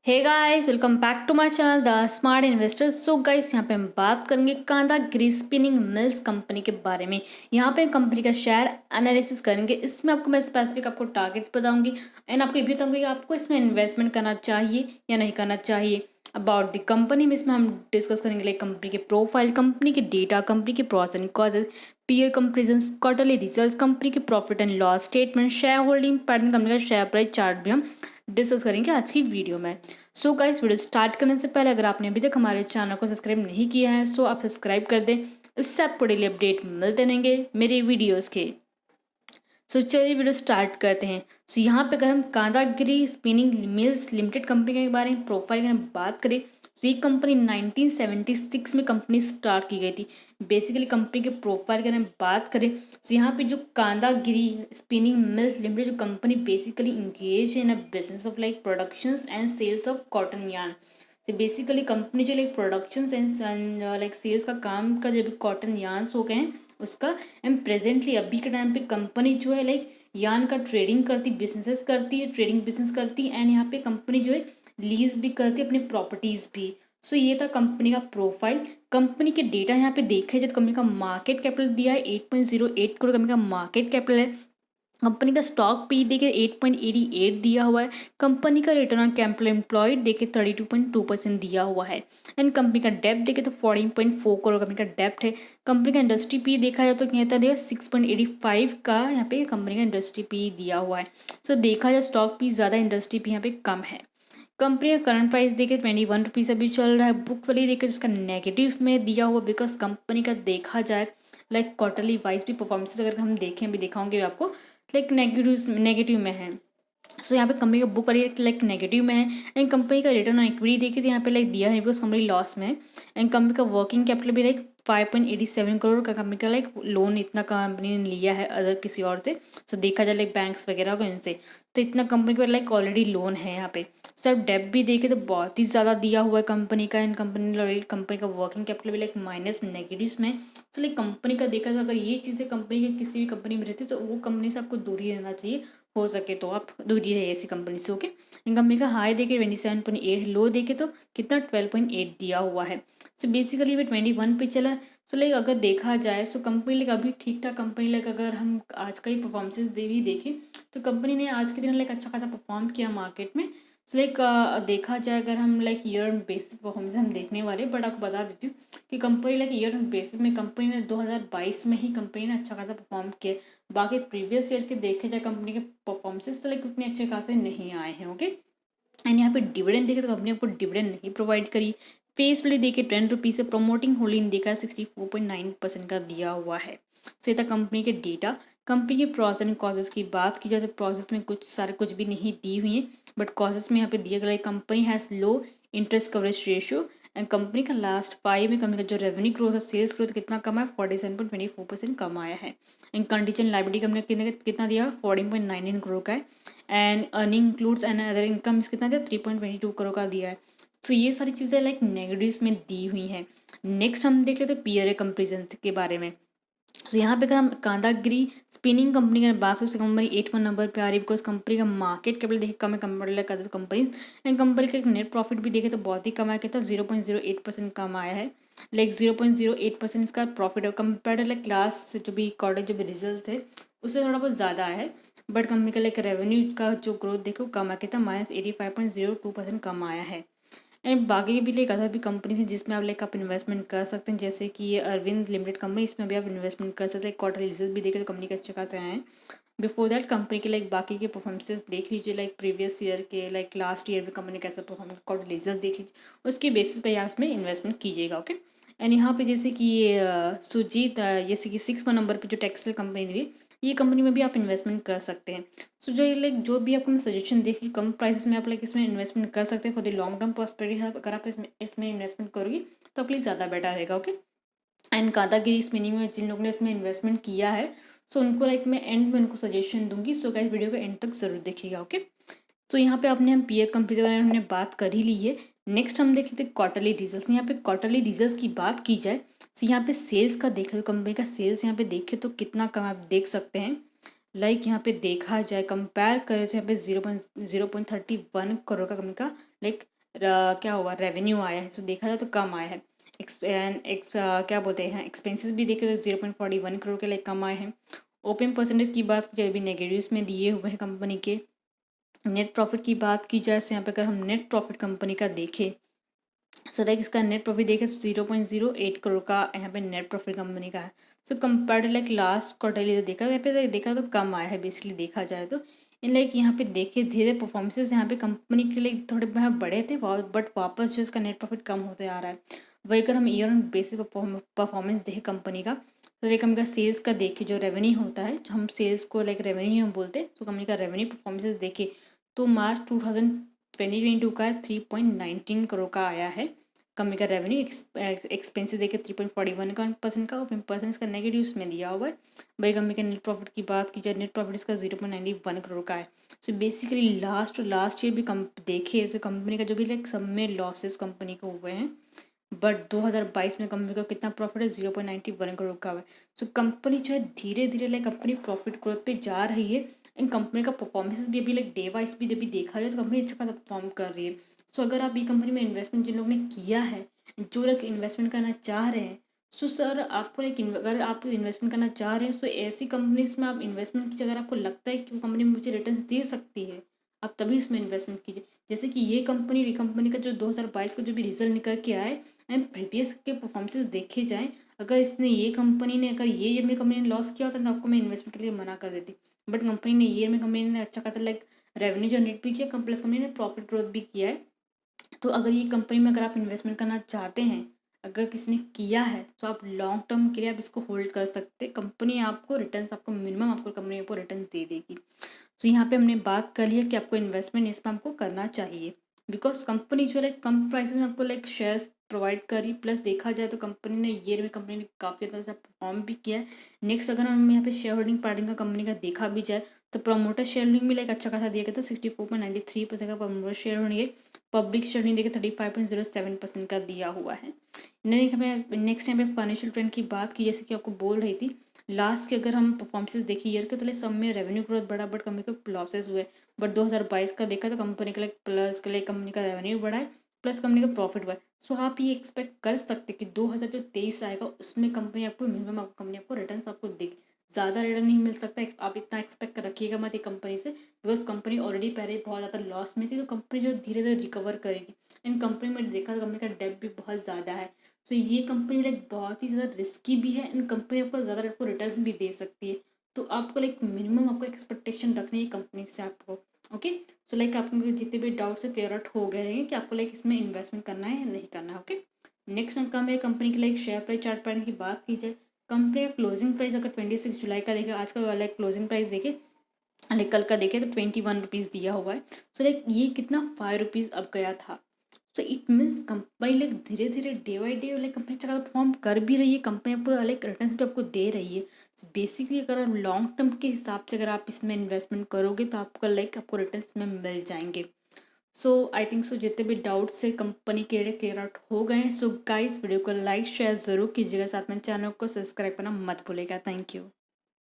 Hey guys, welcome back to my channel the smart investors. So guys, यहाँ पे हम बात करेंगे कांदागिरी स्पिनिंग मिल्स कंपनी के बारे में। यहाँ पे कंपनी का शेयर एनालिसिस करेंगे। इसमें आपको मैं स्पेसिफिक आपको टारगेट्स बताऊंगी एंड आपको ये भी बताऊंगी कि आपको इसमें इन्वेस्टमेंट करना चाहिए या नहीं करना चाहिए। अबाउट द कंपनी में इसमें हम डिस्कस करेंगे लाइक कंपनी के प्रोफाइल, कंपनी के डेटा, कंपनी के pros and cons, peer comparison, quarterly results, company के profit and loss statement, share holding pattern, company का शेयर प्राइस चार्ट भी हम डिस्कस करेंगे आज की वीडियो में। सो गाइस, वीडियो स्टार्ट करने से पहले अगर आपने अभी तक हमारे चैनल को सब्सक्राइब नहीं किया है सो आप सब्सक्राइब कर दें। इससे आपको डेली अपडेट मिलते रहेंगे मेरे वीडियोस के। सो चलिए वीडियो स्टार्ट करते हैं। सो यहाँ पे अगर हम कांदागिरी स्पिनिंग मिल्स लिमिटेड कंपनी के बारे में प्रोफाइल की बात करें तो ये कंपनी 1976 में कंपनी स्टार्ट की गई थी। बेसिकली कंपनी के प्रोफाइल की अगर हम बात करें तो यहाँ पे जो कांदागिरी स्पिनिंग मिल्स लिमिटेड जो company basically engage in a business of like productions and sales of cotton yarn. तो बेसिकली कंपनी जो like productions and like sales का काम का जो भी कॉटन यार्न्स हो गए हैं उसका एंड प्रेजेंटली अभी के टाइम पे कंपनी जो है लाइक यार्न का ट्रेडिंग करती, बिजनेसेस करती है, ट्रेडिंग बिजनेस करती है एंड यहाँ पे कंपनी जो है लीज भी करती है अपनी प्रॉपर्टीज भी। सो ये था कंपनी का प्रोफाइल। कंपनी के डेटा यहाँ पे देखे जाए तो कंपनी का मार्केट कैपिटल दिया है 8.08 करोड़ कंपनी का मार्केट कैपिटल है। कंपनी का स्टॉक पी देखे 8.88 दिया हुआ है। कंपनी का रिटर्न ऑन कैपिटल एम्प्लॉयड देखे 32.2% दिया हुआ है एंड कंपनी का डेप्ट देखे तो 14.4 करोड़ कंपनी का डेप्ट है। कंपनी का इंडस्ट्री पी देखा जाए तो कहता है 6.85 का यहाँ पे कंपनी का इंडस्ट्री पी दिया हुआ है। सो देखा जाए स्टॉक पी ज़्यादा, इंडस्ट्री पी यहाँ पे कम है। कंपनी का करंट प्राइस देखे 21 रुपीज़ अभी चल रहा है। बुक वैल्यू देखे जिसका नेगेटिव में दिया हुआ बिकॉज कंपनी का देखा जाए लाइक क्वार्टरली वाइज भी परफॉर्मेंस अगर हम देखें अभी दिखाऊंगे आपको लाइक नेगेटिव में है। सो यहाँ पे कंपनी का बुक वैल्यू लाइक नेगेटिव में है एंड कंपनी का रिटर्न ऑन इक्विटी देखिए तो यहाँ पे लाइक दिया है बिकॉज कंपनी लॉस में है एंड कंपनी का वर्किंग कैपिटल भी लाइक 5.87 करोड़ का कंपनी का लाइक लोन इतना कंपनी ने लिया है अदर किसी और से। सो देखा जाए लाइक बैंक्स वगैरह को इनसे तो इतना कंपनी का लाइक ऑलरेडी लोन है यहाँ पे। सो आप डेप भी देखे तो बहुत ही ज़्यादा दिया हुआ है कंपनी का एंड कंपनी का वर्किंग कैपिटल भी लाइक माइनस नेगेटिव में। तो लाइक कंपनी का देखा जाए अगर ये चीज़ें कंपनी के किसी भी कंपनी में रहती है तो वो कंपनी से आपको दूर ही रहना चाहिए, हो सके तो आप दूर ही रहे ऐसी कंपनी से। ओके, कंपनी का हाई देखे 27.8, लो देखे तो कितना 12.8 दिया हुआ है। सो बेसिकली ये 21 पे चला। सो लाइक अगर देखा जाए सो कंपनी लाइक अभी ठीक ठाक कंपनी लाइक अगर हम आज का ही परफॉर्मेंसेस भी देखें तो कंपनी ने आज के दिन लाइक अच्छा खासा परफॉर्म किया मार्केट में। सो लाइक देखा जाए अगर हम लाइक ईयर बेसिस परफॉर्मेंस हम देखने वाले बट आपको बता देती हूँ कि कंपनी लाइक ईयर बेसिस में कंपनी ने 2022 में ही कंपनी ने अच्छा खासा परफॉर्म किया। बाकी प्रीवियस ईयर के देखे जाए कंपनी के परफॉर्मेंसेस तो लाइक उतने अच्छे खासे नहीं आए हैं। ओके, एंड यहाँ पे डिविडेंड देखे तो कंपनी आपको डिविडेंड नहीं प्रोवाइड करी। फेस वैल्यू देखे 10 रुपीज़ से, प्रमोटिंग होल्डिंग देखा 64.9% का दिया हुआ है। सो ये था कंपनी के डेटा। कंपनी के प्रोसेस एंड कॉजेस की बात की जाए तो प्रोसेस में कुछ भी नहीं दी हुई है बट कॉजेस में यहाँ पे दिया गया company has low interest coverage ratio and company का लास्ट 5 में कंपनी का जो रेवेन्यू ग्रोथ है, सेल्स ग्रोथ कितना कम है 47.24% कम आया है एंड कंडीशन लाइबिलिटी कंपनी कितना दिया 14.99 करोड़ का है and earning includes and other income कितना दिया 3.22 करोड़ का दिया है। तो ये सारी चीज़ें लाइक नेगेटिव्स में दी हुई हैं। नेक्स्ट हम देख लेते हैं पीयर कंपेरिजन के बारे में। तो यहाँ पे अगर हम कांदागिरी स्पिनिंग कंपनी की बात करें कंपनी 81 नंबर पे आ रही है बिकॉज कंपनी का मार्केट कैपिटल देखे कम है कंपेयर कर कंपनीज एंड कंपनी का नेट प्रॉफिट भी देखे तो बहुत ही कम आया, कितना 0.08% कम आया है। लाइक 0.08% इसका प्रॉफिट है कंपेयर लाइक लास्ट जो भी क्वार्टर जो भी रिजल्ट थे उससे थोड़ा बहुत ज़्यादा आया है बट कंपनी का लाइक रेवेन्यू का जो ग्रोथ देखो कम आया, कितना -85.02% कम आया है। एंड बाकी भी लाइक अदर भी कंपनीज हैं जिसमें आप इन्वेस्टमेंट कर सकते हैं जैसे कि ये अरविंद लिमिटेड कंपनी, इसमें भी आप इन्वेस्टमेंट कर सकते हैं। क्वार्टरली रिजल्ट भी देखे तो कंपनी के अच्छे खासे आए हैं। बिफोर दैट कंपनी के लाइक बाकी के परफॉर्मेंसेस देख लीजिए लाइक प्रीवियस ईयर के लाइक लास्ट ईयर में कंपनी कैसा परफॉर्म क्वार्टरली रिजल्ट देख लीजिए, उसके बेसिस पे आप इसमें इन्वेस्टमेंट कीजिएगा। ओके, एंड यहाँ पे जैसे कि ये सुजीत जैसे कि 6 नंबर पर जो टेक्सटाइल कंपनी दी ये कंपनी में भी आप इन्वेस्टमेंट कर सकते हैं। सो जो लाइक जो भी आपको मैं सजेशन देखी कम प्राइसेस में आप लाइक इसमें इन्वेस्टमेंट कर सकते हैं for the long term prosperity. अगर आप इसमें इन्वेस्टमेंट करोगे तो आपके लिए ज़्यादा बेटर रहेगा। ओके, एंड कांदागिरी स्पिनिंग में जिन लोगों ने इसमें इन्वेस्टमेंट किया है सो उनको लाइक मैं एंड में उनको सजेशन दूंगी। सो गाइस वीडियो को एंड तक जरूर देखिएगा। ओके, तो यहाँ पे हम पीयर कंपनी के बारे में हमने बात कर ही ली है। नेक्स्ट हम देख लेते हैं क्वार्टरली रिजल्ट्स। यहाँ पे क्वार्टरली रिजल्ट्स की बात की जाए तो यहाँ पे सेल्स का देखें तो कंपनी का सेल्स यहाँ पे देखें तो कितना कम आप देख सकते हैं। लाइक यहाँ पे देखा जाए कंपेयर करें तो यहाँ पे 0.31 करोड़ का कंपनी का लाइक क्या हुआ, रेवेन्यू आया है, सो देखा जाए तो कम आया है। क्या बोलते हैं, एक्सपेंसेस भी देखे तो 0.41 करोड़ के लिए कम आए हैं। ओपन परसेंटेज की बात की जाए अभी नेगेटिव्स में दिए हुए हैं कंपनी के। नेट प्रॉफिट की बात की जाए तो यहाँ पे अगर हम नेट प्रॉफिट कंपनी का देखें, सो लाइक इसका नेट प्रॉफिट देखें तो 0.08 करोड़ का यहाँ पे नेट प्रॉफिट कंपनी का है। So compare to like last quarterly देखा, यहाँ पे देखा तो कम आया है बेसिकली देखा जाए तो। इन लाइक यहाँ पे देखिए धीरे परफॉर्मेंसेस यहाँ पे कंपनी के लिए थोड़े बहुत बड़े थे, बट वापस जो इसका नेट प्रॉफिट कम होते आ रहा है। वही अगर हम ईयर ऑन बेसिस परफॉर्मेंस देखें कंपनी का, तो लाइक हम सेल्स का देखें, जो रेवेन्यू होता है, जो हम सेल्स को लाइक रेवेन्यू हम बोलते हैं, तो कंपनी का रेवेन्यू परफॉर्मेंसेस देखें तो मार्च 2022 का 3.19 करोड़ का आया है कंपनी का रेवेन्यू। एक्सपेंसेस देखे 3.41% का, और परसेंट का नेगेटिव में दिया हुआ है। भाई कंपनी के नेट प्रॉफिट की बात की जाए, नेट प्रॉफिट इसका 0.91 करोड़ का है। सो बेसिकली लास्ट ईयर भी देखे तो कंपनी का जो भी लाइक सब में लॉसेस कंपनी को हुए हैं, बट 2022 में कंपनी का कितना प्रॉफिट है, 0.91 करोड़ का है। सो कंपनी जो है धीरे धीरे लाइक अपनी प्रॉफिट ग्रोथ पे जा रही है। इन कंपनी का परफॉर्मेंस भी अभी लाइक डे वाइज भी अभी देखा जाए तो कंपनी अच्छा खासा परफॉर्म कर रही है। सो अगर आप ये कंपनी में इन्वेस्टमेंट जिन लोगों ने किया है, जो लोग इन्वेस्टमेंट करना चाह रहे हैं, सो सर आपको लाइक अगर आप इन्वेस्टमेंट करना चाह रहे हैं, सो ऐसी कंपनीज में आप इन्वेस्टमेंट कीजिए। अगर आपको लगता है कि वो कंपनी मुझे रिटर्न दे सकती है, आप तभी उसमें इन्वेस्टमेंट कीजिए। जैसे कि ये कंपनी का जो 2022 का जो भी रिजल्ट निकल के आए एंड प्रीवियस के परफॉर्मेंसेस देखे जाएँ, अगर ये कंपनी ने अगर ये ईयर में कंपनी ने लॉस किया होता तो आपको मैं इन्वेस्टमेंट के लिए मना कर देती। बट कंपनी ने ईयर में कंपनी ने अच्छा खासा लाइक रेवेन्यू जनरेट भी किया, प्लस कंपनी ने प्रॉफिट ग्रोथ भी किया है। तो अगर ये कंपनी में अगर आप इन्वेस्टमेंट करना चाहते हैं, अगर किसी ने किया है, तो आप लॉन्ग टर्म के लिए आप इसको होल्ड कर सकते हैं। कंपनी आपको रिटर्न्स आपको मिनिमम आपको कंपनी आपको रिटर्न दे देगी। तो यहाँ पे हमने बात कर लिया कि आपको इन्वेस्टमेंट इसमें आपको करना चाहिए, बिकॉज कंपनी जो लाइक कम प्राइस में आपको लाइक शेयर्स प्रोवाइड करी, प्लस देखा जाए तो कंपनी ने ईयर में कंपनी ने काफ़ी अच्छा से परफॉर्म भी किया है। नेक्स्ट अगर हम यहाँ पे शेयर होल्डिंग पार्टिंग का कंपनी का देखा भी जाए, तो प्रमोटर शेयर होल्डिंग भी लाइक अच्छा खासा दिया गया, तो 64.93% का प्रमोटर शेयर होल्डिंग है। पब्लिक शेयर होल्डिंग देखिए 35.07% का दिया हुआ है। नेक्स्ट टाइम पे फाइनेंशियल ट्रेंड की बात की, जैसे कि आपको बोल रही थी लास्ट के अगर हम परफॉर्मेंसेस देखिए ईयर के, तो सब में रेवेन्यू ग्रोथ बढ़ा, बट कंपनी के लॉसेस हुए। बट 2022 का देखा तो कंपनी के लिए प्लस के लिए कंपनी का रेवेन्यू बढ़ा है, प्लस कंपनी का प्रॉफिट बढ़ा। सो आप ये एक्सपेक्ट कर सकते कि 2023 आएगा उसमें कंपनी आपको मिनिमम आपको कंपनी आपको रिटर्न आपको देगी। ज़्यादा रिटर्न नहीं मिल सकता, आप इतना एक्सपेक्ट कर रखिएगा मत एक कंपनी से, बिकॉज कंपनी ऑलरेडी पहले बहुत ज़्यादा लॉस में थी। तो कंपनी जो धीरे धीरे रिकवर करेगी। इन कंपनी में देखा तो कंपनी का डेट भी बहुत ज़्यादा है। तो ये कंपनी लाइक बहुत ही ज़्यादा रिस्की भी है, एंड कंपनी आपको ज़्यादा आपको रिटर्न भी दे सकती है। तो आपको लाइक मिनिमम आपको एक्सपेक्टेशन रखनी है कंपनी से आपको। ओके, सो लाइक आपको जितने भी डाउट्स है क्लियर आउट हो गए रहेंगे कि आपको लाइक इसमें इन्वेस्टमेंट करना है या नहीं करना है। ओके, नेक्स्ट इनकम है कंपनी की लाइक शेयर प्राइस चार्ट पढ़ने की बात की जाए, कंपनी का क्लोजिंग प्राइस अगर 26 जुलाई का देखे, आज का लाइक क्लोजिंग प्राइस देखे लाइक कल का देखे तो 21 रुपीज़ दिया हुआ है। सो लाइक ये कितना 5 रुपीज़ अब गया था। So it means company like धीरे धीरे day by day like company अच्छा परफॉर्म कर भी रही है, कंपनी आपको लाइक रिटर्न्स भी आपको दे रही है। सो बेसिकली अगर आप लॉन्ग टर्म के हिसाब से अगर आप इसमें इन्वेस्टमेंट करोगे तो आपका लाइक आपको रिटर्न्स में मिल जाएंगे। सो आई थिंक सो जितने भी डाउट्स है कंपनी के क्लियर आउट हो गए हैं। सो गाइस वीडियो को लाइक शेयर ज़रूर कीजिएगा, साथ में चैनल को सब्सक्राइब करना मत भूलिएगा। Thank you.